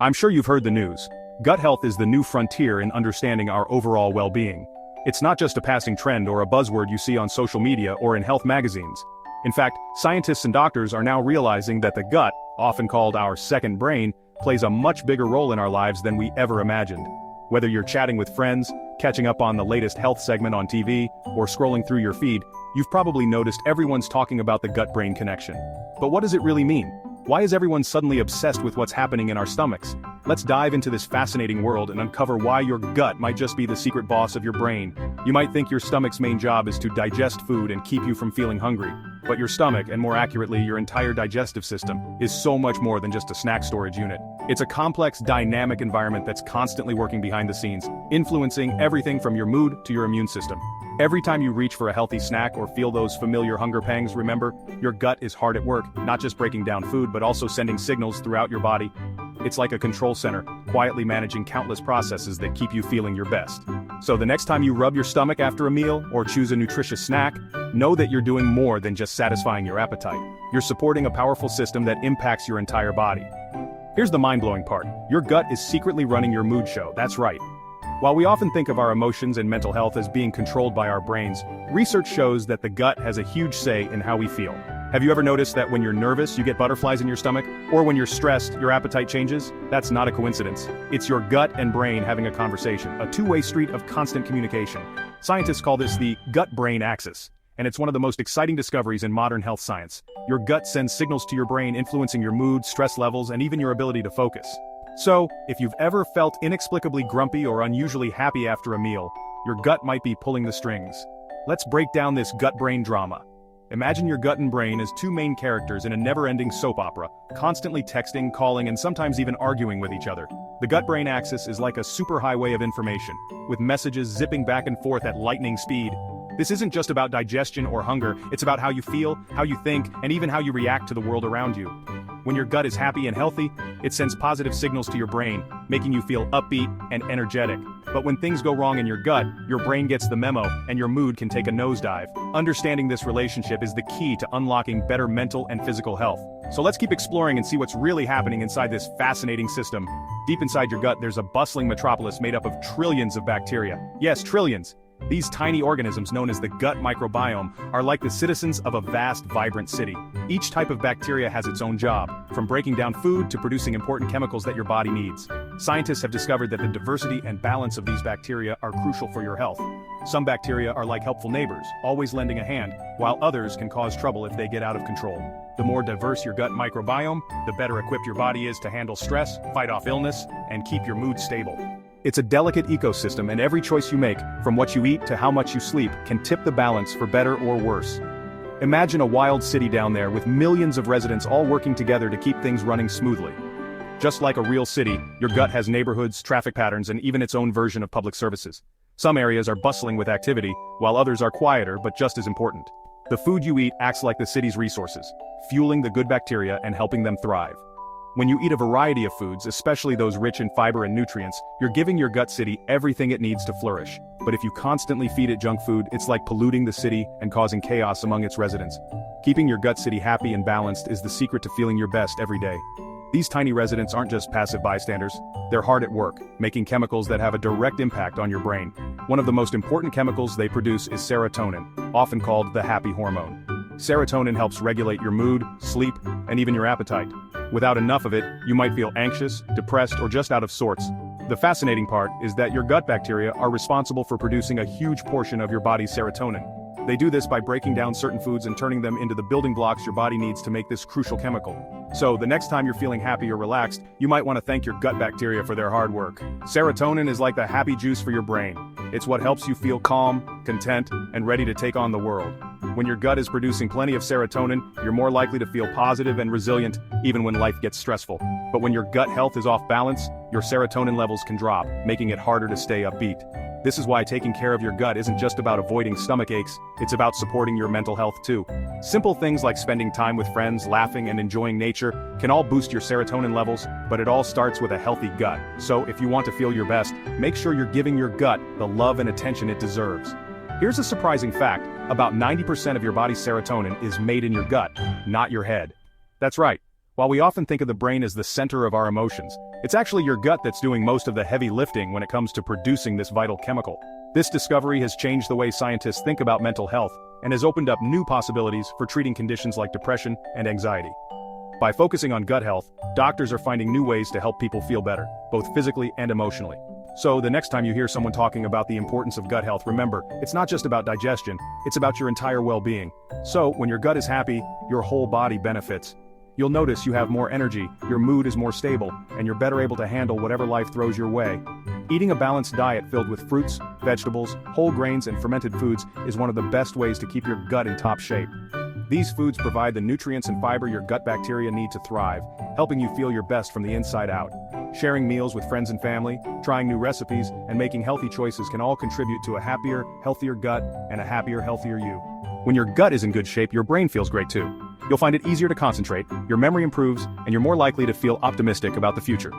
I'm sure you've heard the news. Gut health is the new frontier in understanding our overall well-being. It's not just a passing trend or a buzzword you see on social media or in health magazines. In fact, scientists and doctors are now realizing that the gut, often called our second brain, plays a much bigger role in our lives than we ever imagined. Whether you're chatting with friends, catching up on the latest health segment on TV, or scrolling through your feed, you've probably noticed everyone's talking about the gut-brain connection. But what does it really mean? Why is everyone suddenly obsessed with what's happening in our stomachs? Let's dive into this fascinating world and uncover why your gut might just be the secret boss of your brain. You might think your stomach's main job is to digest food and keep you from feeling hungry. But your stomach, and more accurately your entire digestive system, is so much more than just a snack storage unit. It's a complex, dynamic environment that's constantly working behind the scenes, influencing everything from your mood to your immune system. Every time you reach for a healthy snack or feel those familiar hunger pangs, remember, your gut is hard at work, not just breaking down food but also sending signals throughout your body. It's like a control center, quietly managing countless processes that keep you feeling your best. So the next time you rub your stomach after a meal or choose a nutritious snack, know that you're doing more than just satisfying your appetite. You're supporting a powerful system that impacts your entire body. Here's the mind-blowing part. Your gut is secretly running your mood show, that's right. While we often think of our emotions and mental health as being controlled by our brains, research shows that the gut has a huge say in how we feel. Have you ever noticed that when you're nervous, you get butterflies in your stomach? Or when you're stressed, your appetite changes? That's not a coincidence. It's your gut and brain having a conversation, a two-way street of constant communication. Scientists call this the gut-brain axis, and it's one of the most exciting discoveries in modern health science. Your gut sends signals to your brain influencing your mood, stress levels, and even your ability to focus. So, if you've ever felt inexplicably grumpy or unusually happy after a meal, your gut might be pulling the strings. Let's break down this gut-brain drama. Imagine your gut and brain as two main characters in a never-ending soap opera, constantly texting, calling, and sometimes even arguing with each other. The gut-brain axis is like a superhighway of information, with messages zipping back and forth at lightning speed. This isn't just about digestion or hunger, it's about how you feel, how you think, and even how you react to the world around you. When your gut is happy and healthy, it sends positive signals to your brain, making you feel upbeat and energetic. But when things go wrong in your gut, your brain gets the memo, and your mood can take a nosedive. Understanding this relationship is the key to unlocking better mental and physical health. So let's keep exploring and see what's really happening inside this fascinating system. Deep inside your gut, there's a bustling metropolis made up of trillions of bacteria. Yes, trillions. These tiny organisms, known as the gut microbiome, are like the citizens of a vast, vibrant city. Each type of bacteria has its own job, from breaking down food to producing important chemicals that your body needs. Scientists have discovered that the diversity and balance of these bacteria are crucial for your health. Some bacteria are like helpful neighbors, always lending a hand, while others can cause trouble if they get out of control. The more diverse your gut microbiome, the better equipped your body is to handle stress, fight off illness, and keep your mood stable. It's a delicate ecosystem, and every choice you make, from what you eat to how much you sleep, can tip the balance for better or worse. Imagine a wild city down there with millions of residents all working together to keep things running smoothly. Just like a real city, your gut has neighborhoods, traffic patterns, and even its own version of public services. Some areas are bustling with activity, while others are quieter but just as important. The food you eat acts like the city's resources, fueling the good bacteria and helping them thrive. When you eat a variety of foods, especially those rich in fiber and nutrients, you're giving your gut city everything it needs to flourish. But if you constantly feed it junk food, it's like polluting the city and causing chaos among its residents. Keeping your gut city happy and balanced is the secret to feeling your best every day. These tiny residents aren't just passive bystanders, they're hard at work, making chemicals that have a direct impact on your brain. One of the most important chemicals they produce is serotonin, often called the happy hormone. Serotonin helps regulate your mood, sleep, and even your appetite. Without enough of it, you might feel anxious, depressed, or just out of sorts. The fascinating part is that your gut bacteria are responsible for producing a huge portion of your body's serotonin. They do this by breaking down certain foods and turning them into the building blocks your body needs to make this crucial chemical. So, the next time you're feeling happy or relaxed, you might want to thank your gut bacteria for their hard work. Serotonin is like the happy juice for your brain. It's what helps you feel calm, content, and ready to take on the world. When your gut is producing plenty of serotonin, you're more likely to feel positive and resilient, even when life gets stressful. But when your gut health is off balance, your serotonin levels can drop, making it harder to stay upbeat. This is why taking care of your gut isn't just about avoiding stomach aches, it's about supporting your mental health too. Simple things like spending time with friends, laughing, and enjoying nature can all boost your serotonin levels, but it all starts with a healthy gut. So if you want to feel your best, make sure you're giving your gut the love and attention it deserves. Here's a surprising fact: about 90% of your body's serotonin is made in your gut, not your head. That's right. While we often think of the brain as the center of our emotions, it's actually your gut that's doing most of the heavy lifting when it comes to producing this vital chemical. This discovery has changed the way scientists think about mental health and has opened up new possibilities for treating conditions like depression and anxiety. By focusing on gut health, doctors are finding new ways to help people feel better, both physically and emotionally. So the next time you hear someone talking about the importance of gut health, remember, it's not just about digestion, it's about your entire well-being. So when your gut is happy, your whole body benefits. You'll notice you have more energy, your mood is more stable, and you're better able to handle whatever life throws your way. Eating a balanced diet filled with fruits, vegetables, whole grains, and fermented foods is one of the best ways to keep your gut in top shape. These foods provide the nutrients and fiber your gut bacteria need to thrive, helping you feel your best from the inside out. Sharing meals with friends and family, trying new recipes, and making healthy choices can all contribute to a happier, healthier gut and a happier, healthier you. When your gut is in good shape, your brain feels great too. You'll find it easier to concentrate, your memory improves, and you're more likely to feel optimistic about the future.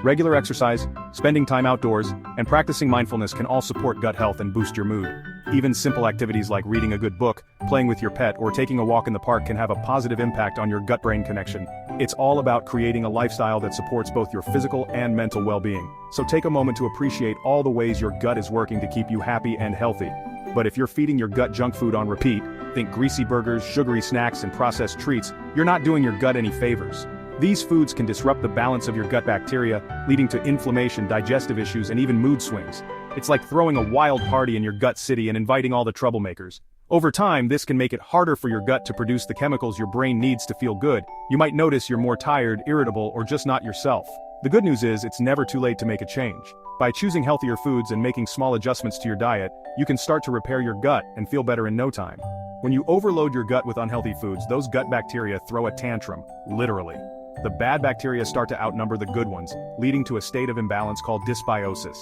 Regular exercise, spending time outdoors, and practicing mindfulness can all support gut health and boost your mood. Even simple activities like reading a good book, playing with your pet, or taking a walk in the park can have a positive impact on your gut-brain connection. It's all about creating a lifestyle that supports both your physical and mental well-being. So take a moment to appreciate all the ways your gut is working to keep you happy and healthy. But if you're feeding your gut junk food on repeat, think greasy burgers, sugary snacks, and processed treats, you're not doing your gut any favors. These foods can disrupt the balance of your gut bacteria, leading to inflammation, digestive issues, and even mood swings. It's like throwing a wild party in your gut city and inviting all the troublemakers. Over time, this can make it harder for your gut to produce the chemicals your brain needs to feel good. You might notice you're more tired, irritable, or just not yourself. The good news is it's never too late to make a change. By choosing healthier foods and making small adjustments to your diet, you can start to repair your gut and feel better in no time. When you overload your gut with unhealthy foods, those gut bacteria throw a tantrum, literally. The bad bacteria start to outnumber the good ones, leading to a state of imbalance called dysbiosis.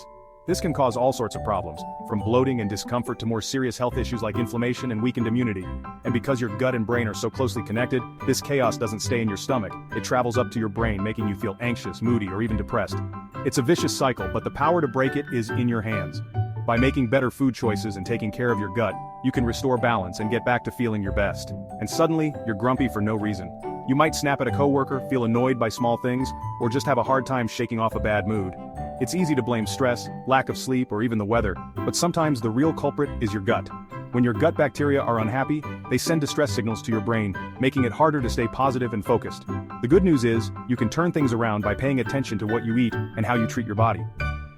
This can cause all sorts of problems, from bloating and discomfort to more serious health issues like inflammation and weakened immunity. And because your gut and brain are so closely connected, this chaos doesn't stay in your stomach, it travels up to your brain, making you feel anxious, moody, or even depressed. It's a vicious cycle, but the power to break it is in your hands. By making better food choices and taking care of your gut, you can restore balance and get back to feeling your best. And suddenly, you're grumpy for no reason. You might snap at a coworker, feel annoyed by small things, or just have a hard time shaking off a bad mood. It's easy to blame stress, lack of sleep, or even the weather, but sometimes the real culprit is your gut. When your gut bacteria are unhappy, they send distress signals to your brain, making it harder to stay positive and focused. The good news is, you can turn things around by paying attention to what you eat and how you treat your body.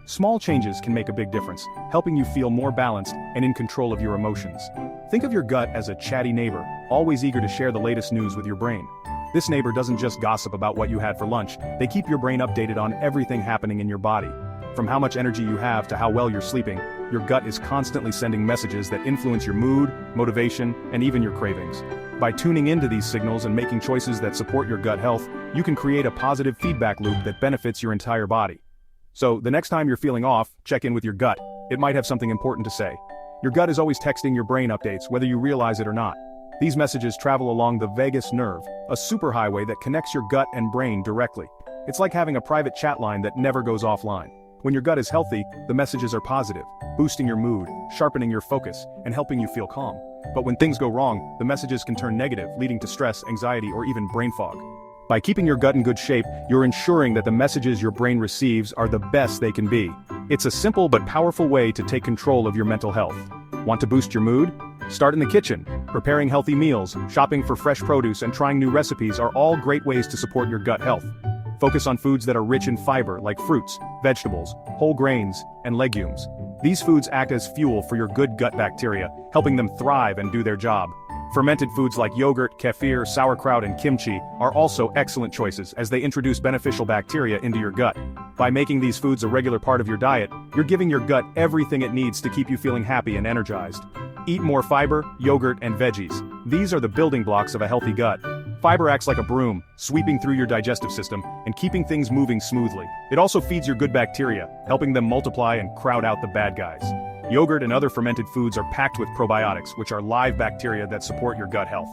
Small changes can make a big difference, helping you feel more balanced and in control of your emotions. Think of your gut as a chatty neighbor, always eager to share the latest news with your brain. This neighbor doesn't just gossip about what you had for lunch, they keep your brain updated on everything happening in your body. From how much energy you have to how well you're sleeping, your gut is constantly sending messages that influence your mood, motivation, and even your cravings. By tuning into these signals and making choices that support your gut health, you can create a positive feedback loop that benefits your entire body. So, the next time you're feeling off, check in with your gut. It might have something important to say. Your gut is always texting your brain updates, whether you realize it or not. These messages travel along the vagus nerve, a superhighway that connects your gut and brain directly. It's like having a private chat line that never goes offline. When your gut is healthy, the messages are positive, boosting your mood, sharpening your focus, and helping you feel calm. But when things go wrong, the messages can turn negative, leading to stress, anxiety, or even brain fog. By keeping your gut in good shape, you're ensuring that the messages your brain receives are the best they can be. It's a simple but powerful way to take control of your mental health. Want to boost your mood? Start in the kitchen. Preparing healthy meals, shopping for fresh produce, and trying new recipes are all great ways to support your gut health. Focus on foods that are rich in fiber, like fruits, vegetables, whole grains, and legumes. These foods act as fuel for your good gut bacteria, helping them thrive and do their job. Fermented foods like yogurt, kefir, sauerkraut, and kimchi are also excellent choices as they introduce beneficial bacteria into your gut. By making these foods a regular part of your diet, you're giving your gut everything it needs to keep you feeling happy and energized. Eat more fiber, yogurt, and veggies. These are the building blocks of a healthy gut. Fiber acts like a broom, sweeping through your digestive system and keeping things moving smoothly. It also feeds your good bacteria, helping them multiply and crowd out the bad guys. Yogurt and other fermented foods are packed with probiotics, which are live bacteria that support your gut health.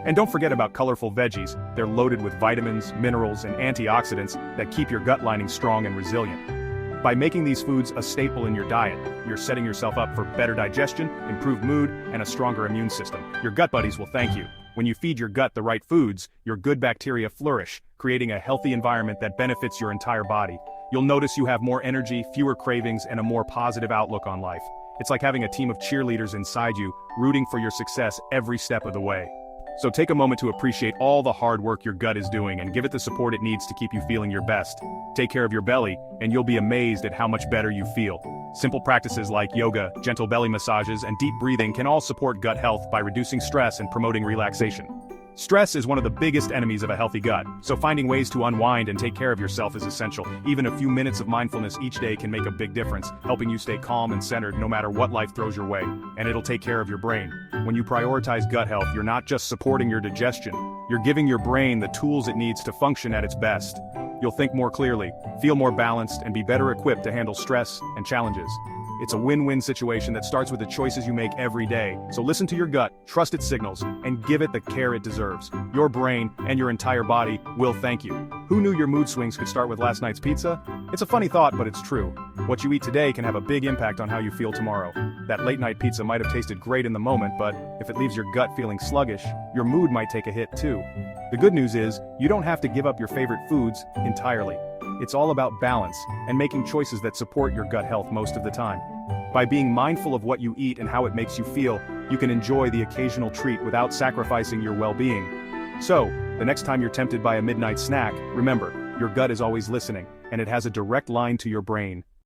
And don't forget about colorful veggies. They're loaded with vitamins, minerals, and antioxidants that keep your gut lining strong and resilient. By making these foods a staple in your diet, you're setting yourself up for better digestion, improved mood, and a stronger immune system. Your gut buddies will thank you. When you feed your gut the right foods, your good bacteria flourish, creating a healthy environment that benefits your entire body. You'll notice you have more energy, fewer cravings, and a more positive outlook on life. It's like having a team of cheerleaders inside you, rooting for your success every step of the way. So take a moment to appreciate all the hard work your gut is doing and give it the support it needs to keep you feeling your best. Take care of your belly, and you'll be amazed at how much better you feel. Simple practices like yoga, gentle belly massages, and deep breathing can all support gut health by reducing stress and promoting relaxation. Stress is one of the biggest enemies of a healthy gut, so finding ways to unwind and take care of yourself is essential. Even a few minutes of mindfulness each day can make a big difference, helping you stay calm and centered no matter what life throws your way, and it'll take care of your brain. When you prioritize gut health, you're not just supporting your digestion, you're giving your brain the tools it needs to function at its best. You'll think more clearly, feel more balanced, and be better equipped to handle stress and challenges. It's a win-win situation that starts with the choices you make every day. So listen to your gut, trust its signals, and give it the care it deserves. Your brain and your entire body will thank you. Who knew your mood swings could start with last night's pizza? It's a funny thought, but it's true. What you eat today can have a big impact on how you feel tomorrow. That late-night pizza might have tasted great in the moment, but if it leaves your gut feeling sluggish, your mood might take a hit too. The good news is, you don't have to give up your favorite foods entirely. It's all about balance and making choices that support your gut health most of the time. By being mindful of what you eat and how it makes you feel, you can enjoy the occasional treat without sacrificing your well-being. So, the next time you're tempted by a midnight snack, remember, your gut is always listening, and it has a direct line to your brain.